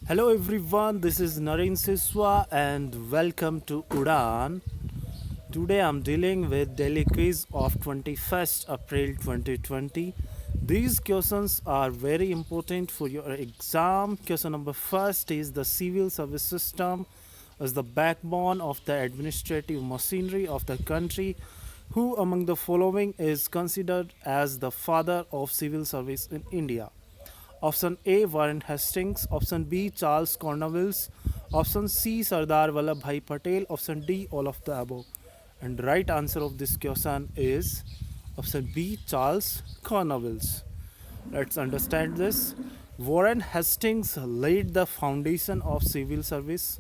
Hello everyone, this is Naren Siswa and welcome to Udan. Today I'm dealing with Delhi quiz of 21st April 2020. These questions are very important for your exam. Question number first is the civil service system is the backbone of the administrative machinery of the country. Who among the following is considered as the father of civil service in India? Option A Warren Hastings, option B Charles Cornwallis, option C Sardar Vallabhbhai Patel, option D all of the above. And the right answer of this question is option B Charles Cornwallis. Let's understand this. Warren Hastings laid the foundation of civil service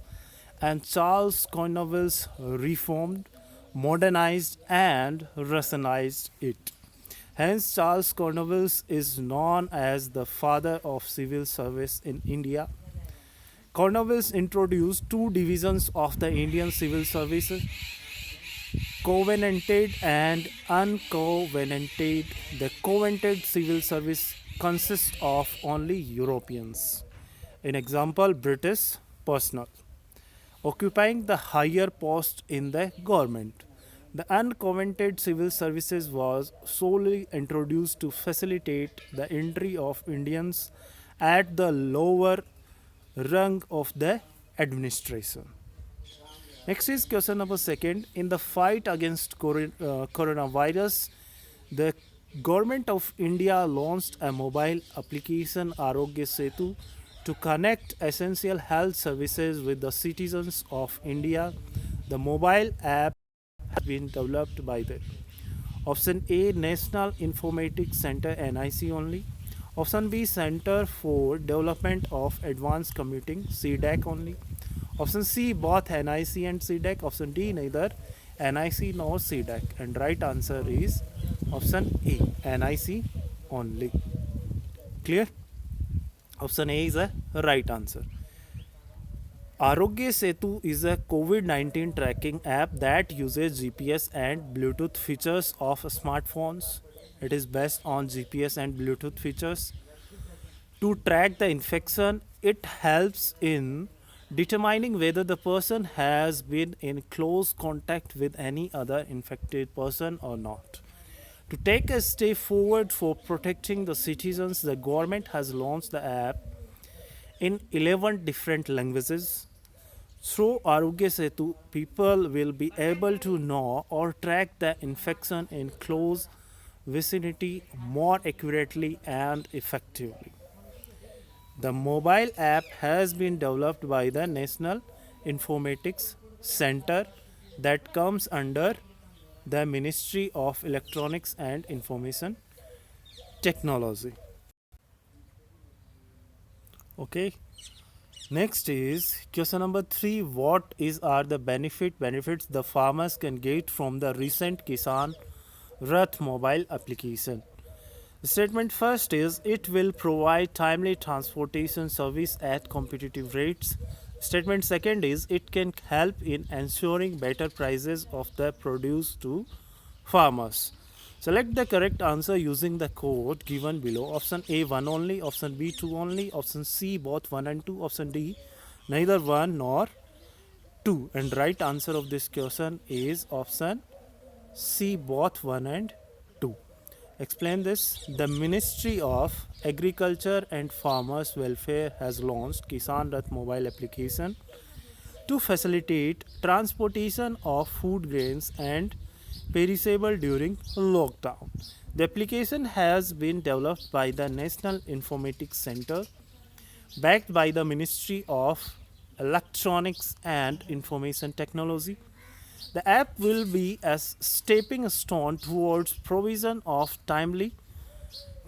and Charles Cornwallis reformed, modernized and rationalized it. Hence, Charles Cornwallis is known as the father of civil service in India. Cornwallis introduced two divisions of the Indian civil service, covenanted and uncovenanted. The covenanted civil service consists of only Europeans. In example, British personnel occupying the higher post in the government. The uncovenanted civil services was solely introduced to facilitate the entry of Indians at the lower rung of the administration. Next is question number second. In the fight against coronavirus, the government of India launched a mobile application Arogya Setu to connect essential health services with the citizens of India. The mobile app has been developed by the option A National Informatics Center NIC only. Option B Center for Development of Advanced Computing CDAC only. Option C both NIC and CDAC. Option D neither NIC nor CDAC. And right answer is option A NIC only. Clear? Option A is a right answer. Arogya Setu is a COVID 19 tracking app that uses GPS and Bluetooth features of smartphones. It is based on GPS and Bluetooth features. To track the infection, it helps in determining whether the person has been in close contact with any other infected person or not. To take a step forward for protecting the citizens, the government has launched the app in 11 different languages. Through Arogya Setu, people will be able to know or track the infection in close vicinity more accurately and effectively. The mobile app has been developed by the National Informatics Center that comes under the Ministry of Electronics and Information Technology. Okay. Next is question number 3. What is are the benefits the farmers can get from the recent Kisan Rath mobile application? Statement first is it will provide timely transportation service at competitive rates. Statement second is it can help in ensuring better prices of the produce to farmers. Select the correct answer using the code given below. Option A 1 only, option B 2 only, option C both 1 and 2, option D neither 1 nor 2. And right answer of this question is option C both 1 and 2. Explain this. The Ministry of Agriculture and Farmers Welfare has launched Kisan Rath mobile application to facilitate transportation of food grains and perishable during lockdown. The application has been developed by the National Informatics Center, backed by the Ministry of Electronics and Information Technology. The app will be a stepping stone towards provision of timely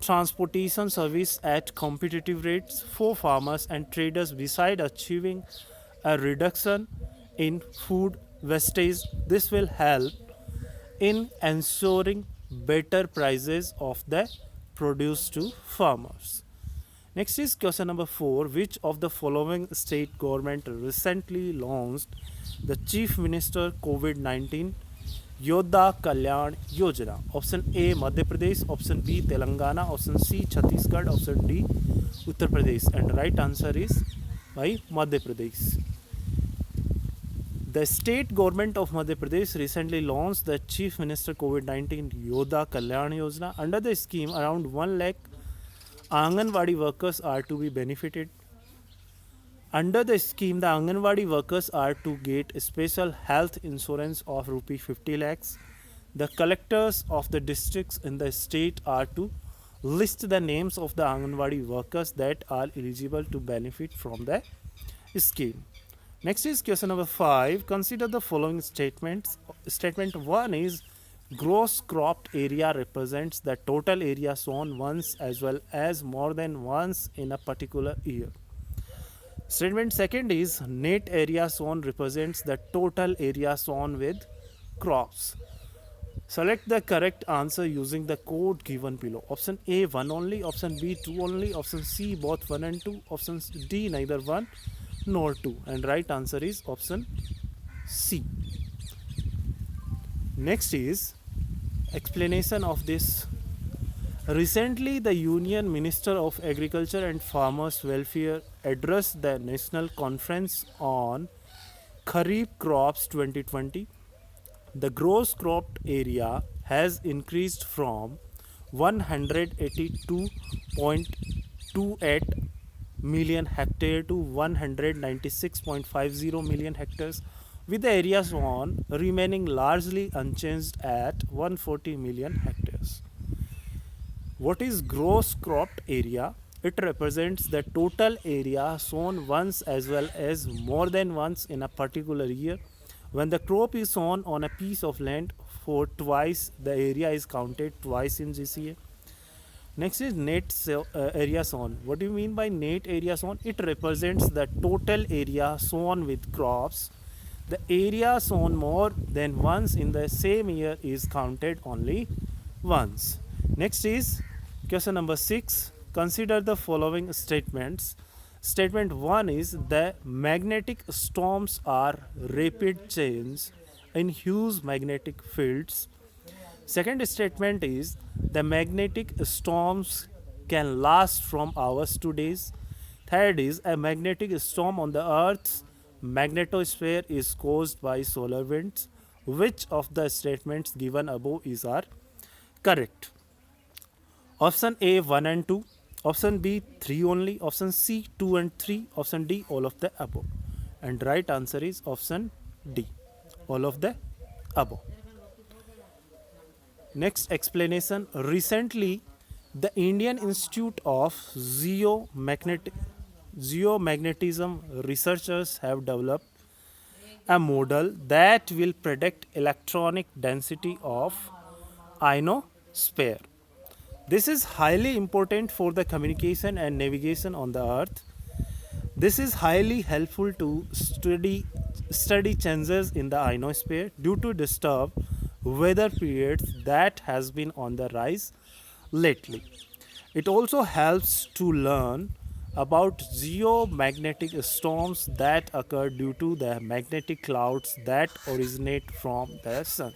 transportation service at competitive rates for farmers and traders beside achieving a reduction in food wastage. This will help in ensuring better prices of the produce to farmers. Next is question number 4. Which of the following state government recently launched the Chief Minister COVID-19 Yodha Kalyan Yojana? Option A Madhya Pradesh, option B Telangana, option C Chhattisgarh, option D Uttar Pradesh. And right answer is by Madhya Pradesh. The state government of Madhya Pradesh recently launched the Chief Minister COVID-19 Yodha Kalyan Yojana. Under the scheme, around 1 lakh Anganwadi workers are to be benefited. Under the scheme, the Anganwadi workers are to get special health insurance of rupee 50 lakhs. The collectors of the districts in the state are to list the names of the Anganwadi workers that are eligible to benefit from the scheme. Next is question number 5. Consider the following statements. Statement 1 is gross cropped area represents the total area sown once as well as more than once in a particular year. Statement second is net area sown represents the total area sown with crops. Select the correct answer using the code given below. Option A 1 only, option B 2 only, option C both 1 and 2, option D neither 1 nor 2, and right answer is option C. Next is explanation of this. Recently, the Union Minister of Agriculture and Farmers Welfare addressed the National Conference on Kharif Crops 2020. The gross cropped area has increased from 182.28 million hectare to 196.50 million hectares, with the area sown remaining largely unchanged at 140 million hectares. What is gross cropped area? It represents the total area sown once as well as more than once in a particular year. When the crop is sown on a piece of land for twice, the area is counted twice in GCA. Next is net area sown. What do you mean by net area sown? It represents the total area sown with crops. The area sown more than once in the same year is counted only once. Next is question number 6. Consider the following statements. Statement 1 is the magnetic storms are rapid change in huge magnetic fields. Second statement is the magnetic storms can last from hours to days. Third is a magnetic storm on the Earth's magnetosphere is caused by solar winds. Which of the statements given above is are correct? Option A 1 and 2, option B 3 only, option C 2 and 3, option D all of the above. And right answer is option D, all of the above. Next explanation. Recently, the Indian Institute of Geomagnetism researchers have developed a model that will predict electronic density of ionosphere. This is highly important for the communication and navigation on the Earth. This is highly helpful to study changes in the ionosphere due to disturbed weather periods that has been on the rise lately. It also helps to learn about geomagnetic storms that occur due to the magnetic clouds that originate from the sun.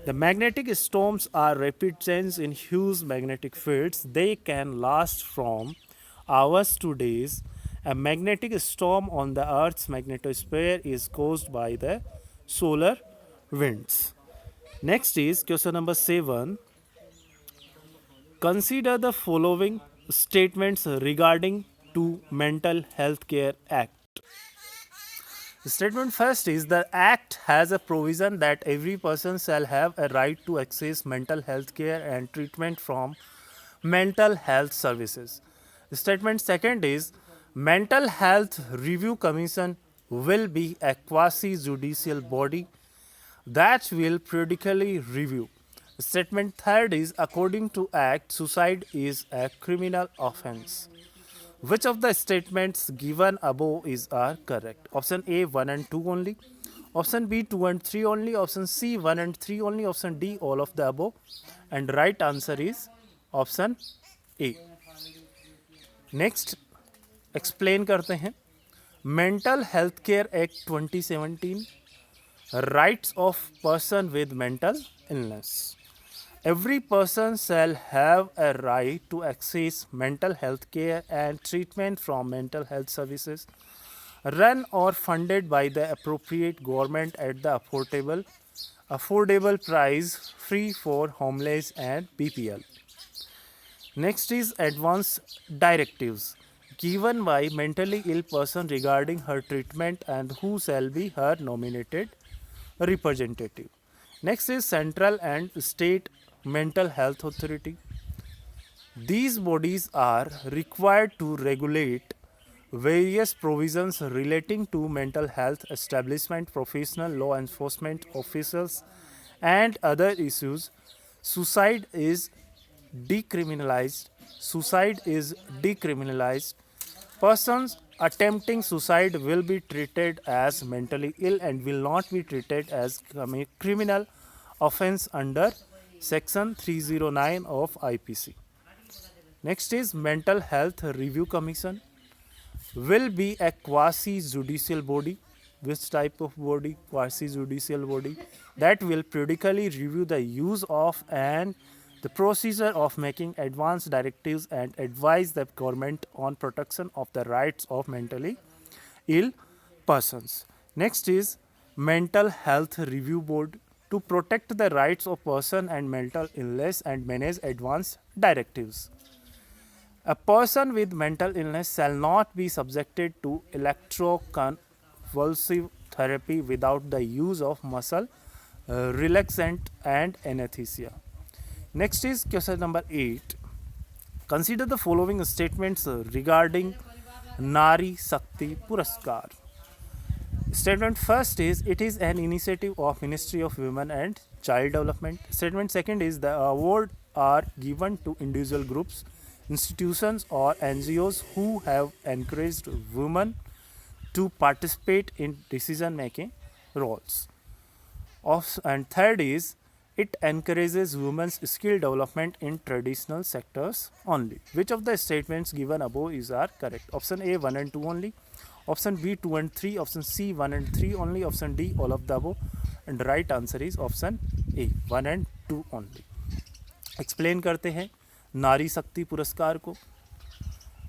The magnetic storms are rapid change in huge magnetic fields. They can last from hours to days. A magnetic storm on the Earth's magnetosphere is caused by the solar winds. Next is question number 7. Consider the following statements regarding to Mental Health Care Act. Statement first is the Act has a provision that every person shall have a right to access mental health care and treatment from mental health services. Statement second is Mental Health Review Commission will be a quasi-judicial body that will periodically review. Statement third is according to Act, suicide is a criminal offence. Which of the statements given above is are correct? Option A 1 and 2 only, option B 2 and 3 only, option C 1 and 3 only, option D all of the above, and right answer is option A. Next explain करते हैं. Mental Health Care Act 2017, rights of person with mental illness. Every person shall have a right to access mental health care and treatment from mental health services run or funded by the appropriate government at the affordable price free for homeless and BPL. Next is advance directives given by mentally ill person regarding her treatment and who shall be her nominated representative. Next is central and state mental health authority. These bodies are required to regulate various provisions relating to mental health establishment, professional law enforcement officials, and other issues. Suicide is decriminalized. Suicide is decriminalized. Persons attempting suicide will be treated as mentally ill and will not be treated as criminal offense under section 309 of IPC. Next is Mental Health Review Commission will be a quasi judicial body. Which type of body? Quasi judicial body that will periodically review the use of and the procedure of making advance directives and advise the government on protection of the rights of mentally ill persons. Next is Mental Health Review Board to protect the rights of person and mental illness and manage advance directives. A person with mental illness shall not be subjected to electroconvulsive therapy without the use of muscle relaxant and anesthesia. Next is question number 8. Consider the following statements regarding Nari Shakti Puraskar. Statement first is it is an initiative of Ministry of Women and Child Development. Statement second is the award are given to individual groups, institutions or NGOs who have encouraged women to participate in decision making roles. And third is it encourages women's skill development in traditional sectors only. Which of the statements given above is are correct? Option A 1 and 2 only. Option B 2 and 3. Option C 1 and 3 only. Option D all of the above. And the right answer is option A 1 and 2 only. Explain करते हैं नारी शक्ति पुरस्कार को.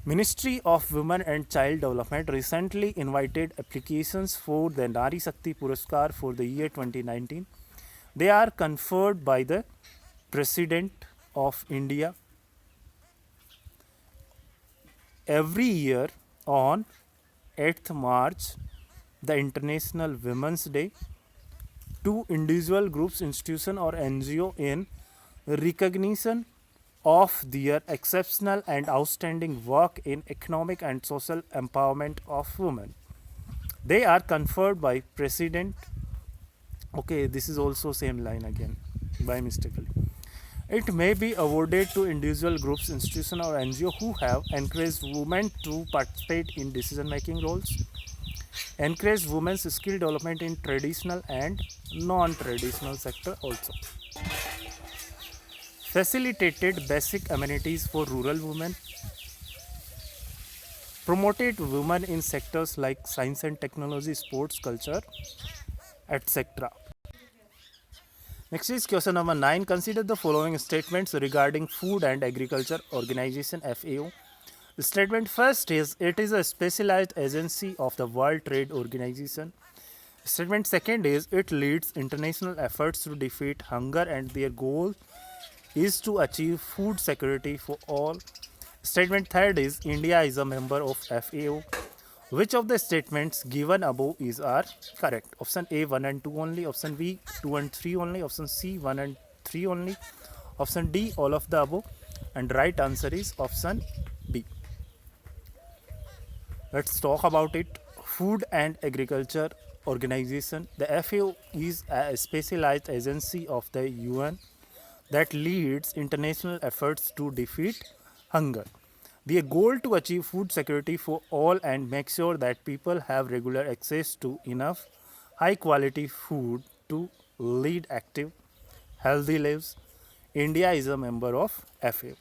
Ministry of Women and Child Development recently invited applications for the Nari Shakti Puraskar for the year 2019. They are conferred by the President of India every year on 8th March, the International Women's Day, to individual groups, institution or NGO in recognition of their exceptional and outstanding work in economic and social empowerment of women. They are conferred by President. Okay, this is also same line again by mistakenly. It may be awarded to individual groups, institution or NGO who have encouraged women to participate in decision making roles, encouraged women's skill development in traditional and non-traditional sector also, facilitated basic amenities for rural women, promoted women in sectors like science and technology, sports, culture, etc. Next is question number 9. Consider the following statements regarding Food and Agriculture Organization FAO. The statement first is it is a specialized agency of the World Trade Organization. Statement second is it leads international efforts to defeat hunger and their goal is to achieve food security for all. Statement third is India is a member of FAO. Which of the statements given above is are correct? Option A 1 and 2 only. Option B 2 and 3 only. Option C 1 and 3 only. Option D all of the above. And right answer is option B. Let's talk about it. Food and Agriculture Organization. The FAO is a specialized agency of the UN that leads international efforts to defeat hunger. The goal to achieve food security for all and make sure that people have regular access to enough high quality food to lead active, healthy lives. India is a member of FAO.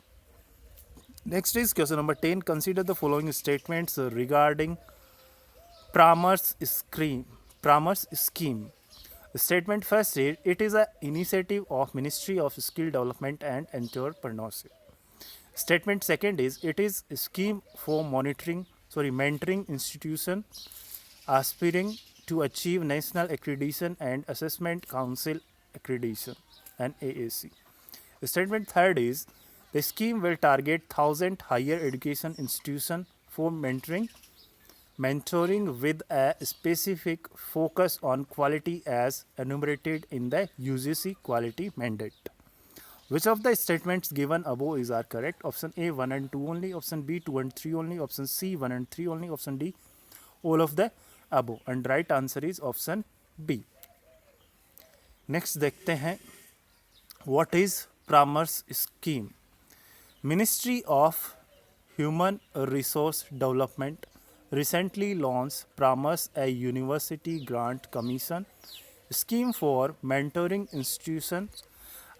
Next is question number 10. Consider the following statements regarding Pramers scheme. Statement first is it is an initiative of Ministry of Skill Development and Entrepreneurship. Statement second is it is a scheme for mentoring institution aspiring to achieve National Accreditation and Assessment Council Accreditation and AAC. Statement third is the scheme will target 1,000 higher education institutions for mentoring with a specific focus on quality as enumerated in the UGC quality mandate. Which of the statements given above is are correct? Option A 1 and 2 only, option B 2 and 3 only, option C 1 and 3 only, option D all of the above, and right answer is option B. Next देखते हैं what is Pramers scheme. Ministry of Human Resource Development recently launched Pramers, a university grant commission scheme for mentoring institutions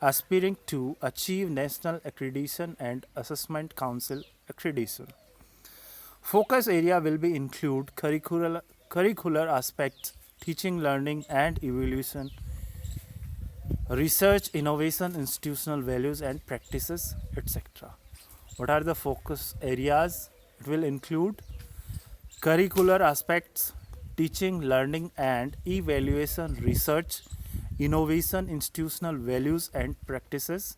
aspiring to achieve National Accreditation and Assessment Council accreditation. Focus area will be include curricular aspects, teaching, learning and evaluation, research, innovation, institutional values and practices, etc. What are the focus areas? It will include curricular aspects, teaching, learning and evaluation, research, innovation, institutional values and practices,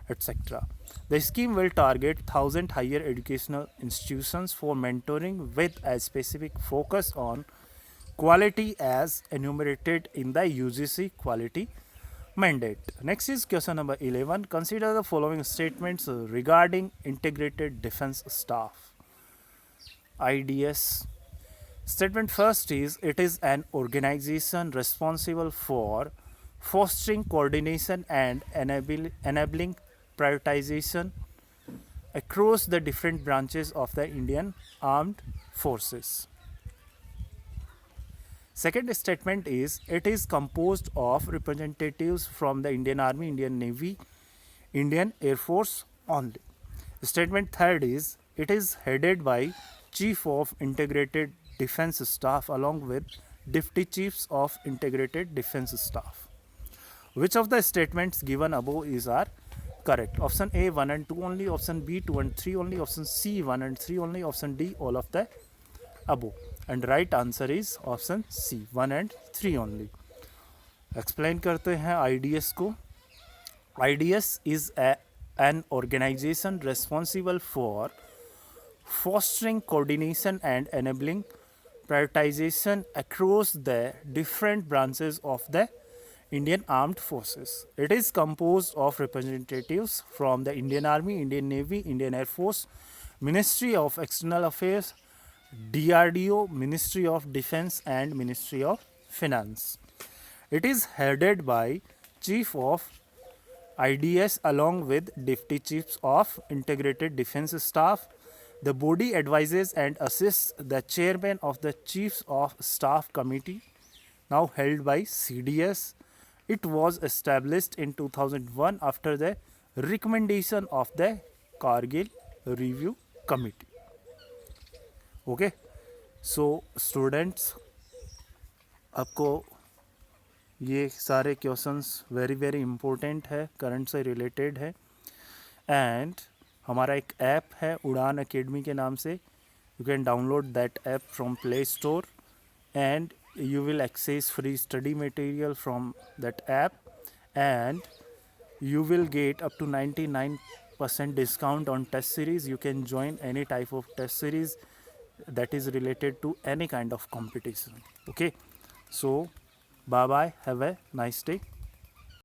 etc. The scheme will target 1,000 higher educational institutions for mentoring with a specific focus on quality as enumerated in the UGC quality mandate. Next is question number 11. Consider the following statements regarding Integrated Defense Staff. IDS. Statement first is it is an organization responsible for fostering coordination and enabling prioritization across the different branches of the Indian Armed Forces. Second statement is it is composed of representatives from the Indian Army, Indian Navy, Indian Air Force only. Statement third is it is headed by Chief of Integrated Defense Staff along with Deputy Chiefs of Integrated Defense Staff. Which of the statements given above is are correct? Option A 1 and 2 only, option B 2 and 3 only, option C 1 and 3 only, option D all of the above, and right answer is option C 1 and 3 only. Explain करते हैं IDS को. IDS is an organization responsible for fostering coordination and enabling prioritization across the different branches of the Indian Armed Forces. It is composed of representatives from the Indian Army, Indian Navy, Indian Air Force, Ministry of External Affairs, DRDO, Ministry of Defense and Ministry of Finance. It is headed by Chief of IDS along with Deputy Chiefs of Integrated Defense Staff. The body advises and assists the Chairman of the Chiefs of Staff Committee, now held by CDS. It was established in 2001 after the recommendation of the Kargil Review Committee. Okay, so students, आपको ये सारे questions very important है, current से related है, and हमारा एक app है उड़ान एकेडमी के नाम से. You can download that app from play store and you will access free study material from that app, and you will get up to 99% discount on test series. You can join any type of test series that is related to any kind of competition. Okay, so bye bye, have a nice day.